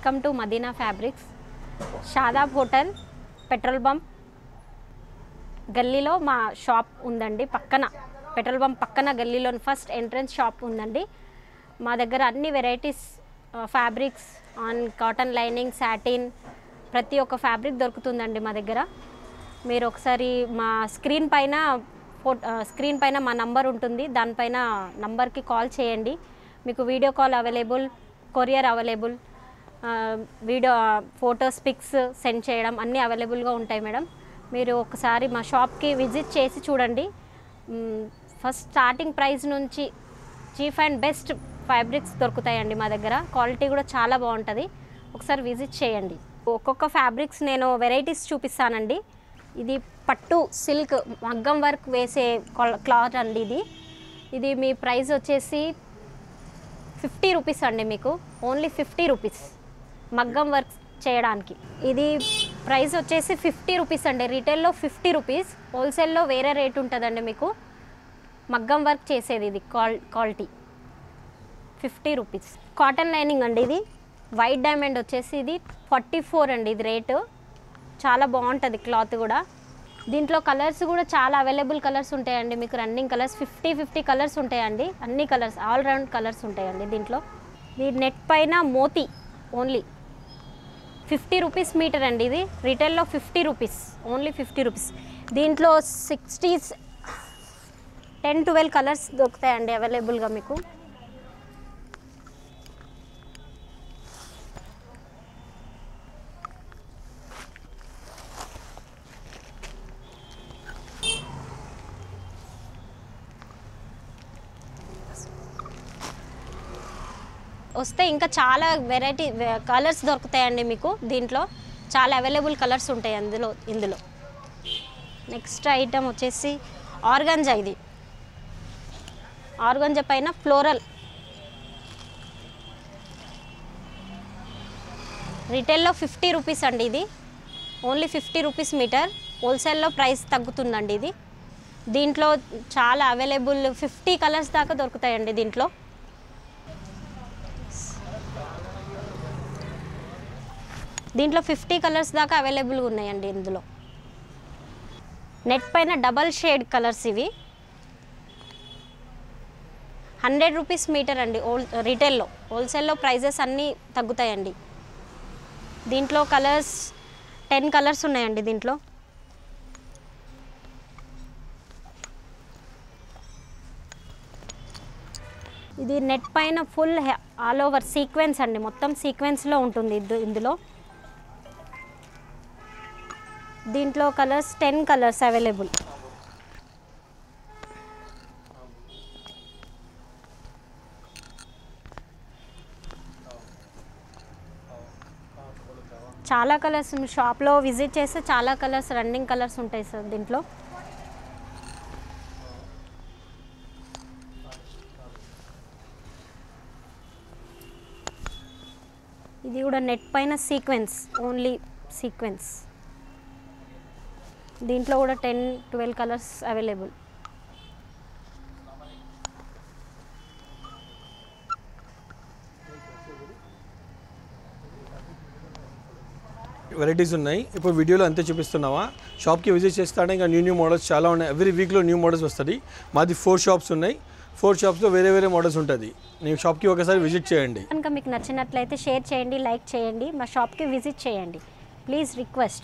Welcome to Madina fabrics. Shadab hotel petrol bunk గల్లీలో మా shop ఉందండి. పక్కన పెట్రోల్ బంక్ పక్కన గల్లీలో ఫస్ట్ ఎంట్రన్స్ షాప్ ఉందండి. మా దగ్గర అన్ని varieties fabrics on cotton lining, satin, ప్రతి ఒక్క ఫ్యాబ్రిక్ దొరుకుతుందండి మా దగ్గర. మీరు ఒకసారి మా స్క్రీన్ పైన మా నంబర్ ఉంటుంది, దానిపైన నంబర్కి కాల్ చేయండి. మీకు video call available, courier available, video photos pics send చేయడం అన్నీ అవైలబుల్గా ఉంటాయి మేడం. మీరు ఒకసారి మా షాప్కి విజిట్ చేసి చూడండి. ఫస్ట్ స్టార్టింగ్ ప్రైస్ నుంచి చీప్ అండ్ బెస్ట్ ఫ్యాబ్రిక్స్ దొరుకుతాయండి మా దగ్గర. క్వాలిటీ కూడా చాలా బాగుంటుంది. ఒకసారి విజిట్ చేయండి. ఒక్కొక్క ఫ్యాబ్రిక్స్ నేను వెరైటీస్ చూపిస్తానండి. ఇది పట్టు సిల్క్ మగ్గం వర్క్ వేసే క్లాత్ అండి. ఇది మీ ప్రైస్ వచ్చేసి 50 రూపీస్ అండి. మీకు ఓన్లీ 50 రూపీస్ మగ్గం వర్క్ చేయడానికి. ఇది ప్రైస్ వచ్చేసి 50 రూపీస్ అండి. రీటైల్లో 50 రూపీస్, హోల్సేల్లో వేరే రేట్ ఉంటుందండి. మీకు మగ్గం వర్క్ చేసేది ఇది క్వాలిటీ 50 రూపీస్. కాటన్ లైనింగ్ అండి. ఇది వైట్ డైమండ్ వచ్చేసి ఇది 44 అండి. ఇది రేటు చాలా బాగుంటుంది. క్లాత్ కూడా దీంట్లో కలర్స్ కూడా చాలా అవైలబుల్ కలర్స్ ఉంటాయండి. మీకు రన్నింగ్ కలర్స్ 50 కలర్స్ ఉంటాయండి. అన్ని కలర్స్ ఆల్ రౌండ్ కలర్స్ ఉంటాయండి దీంట్లో. ఇది నెట్ పైన మోతీ ఓన్లీ 50 రూపీస్ మీటర్ అండి. ఇది రీటైల్లో 50 రూపీస్, ఓన్లీ 50 రూపీస్. దీంట్లో 10-12 కలర్స్ దొరుకుతాయండి అవైలబుల్గా మీకు. వస్తే ఇంకా చాలా వెరైటీ కలర్స్ దొరుకుతాయండి మీకు. దీంట్లో చాలా అవైలబుల్ కలర్స్ ఉంటాయి ఇందులో. నెక్స్ట్ ఐటమ్ వచ్చేసి ఆర్గంజా. ఇది ఆర్గంజా పైన ఫ్లోరల్. రిటైల్లో 50 రూపీస్ అండి. ఇది ఓన్లీ 50 రూపీస్ మీటర్. హోల్సేల్లో ప్రైస్ తగ్గుతుందండి ఇది. దీంట్లో చాలా అవైలబుల్ 50 కలర్స్ దాకా దొరుకుతాయండి దీంట్లో. దీంట్లో 50 కలర్స్ దాకా అవైలబుల్గా ఉన్నాయండి ఇందులో. నెట్ పైన డబల్ షేడ్ కలర్స్. ఇవి 100 రూపీస్ మీటర్ అండి రీటైల్లో. హోల్సేల్లో ప్రైజెస్ అన్నీ తగ్గుతాయండి. దీంట్లో కలర్స్ 10 కలర్స్ ఉన్నాయండి దీంట్లో. ఇది నెట్ పైన ఫుల్ ఆల్ ఓవర్ సీక్వెన్స్ అండి. మొత్తం సీక్వెన్స్లో ఉంటుంది ఇందులో. దీంట్లో కలర్స్ 10 కలర్స్ అవైలబుల్. చాలా కలర్స్ షాప్లో విజిట్ చేస్తే చాలా కలర్స్, రన్నింగ్ కలర్స్ ఉంటాయి సార్ దీంట్లో. ఇది కూడా నెట్ పైన సీక్వెన్స్, ఓన్లీ సీక్వెన్స్. దీంట్లో కూడా 10-12 కలర్స్ అవైలబుల్. వెరైటీస్ ఉన్నాయి. ఇప్పుడు వీడియోలో అంతే చూపిస్తున్నావా? షాప్కి విజిట్ చేస్తానే ఇంకా న్యూ మోడల్స్ చాలా ఉన్నాయి. ఎవ్రీ వీక్లో న్యూ మోడల్స్ వస్తుంది. మాది 4 షాప్స్ ఉన్నాయి. 4 షాప్స్లో వేరే మోడల్స్ ఉంటుంది. నేను షాప్కి ఒకసారి విజిట్ చేయండి. కనుక మీకు నచ్చినట్లయితే షేర్ చేయండి, లైక్ చేయండి, మా షాప్కి విజిట్ చేయండి. Please request.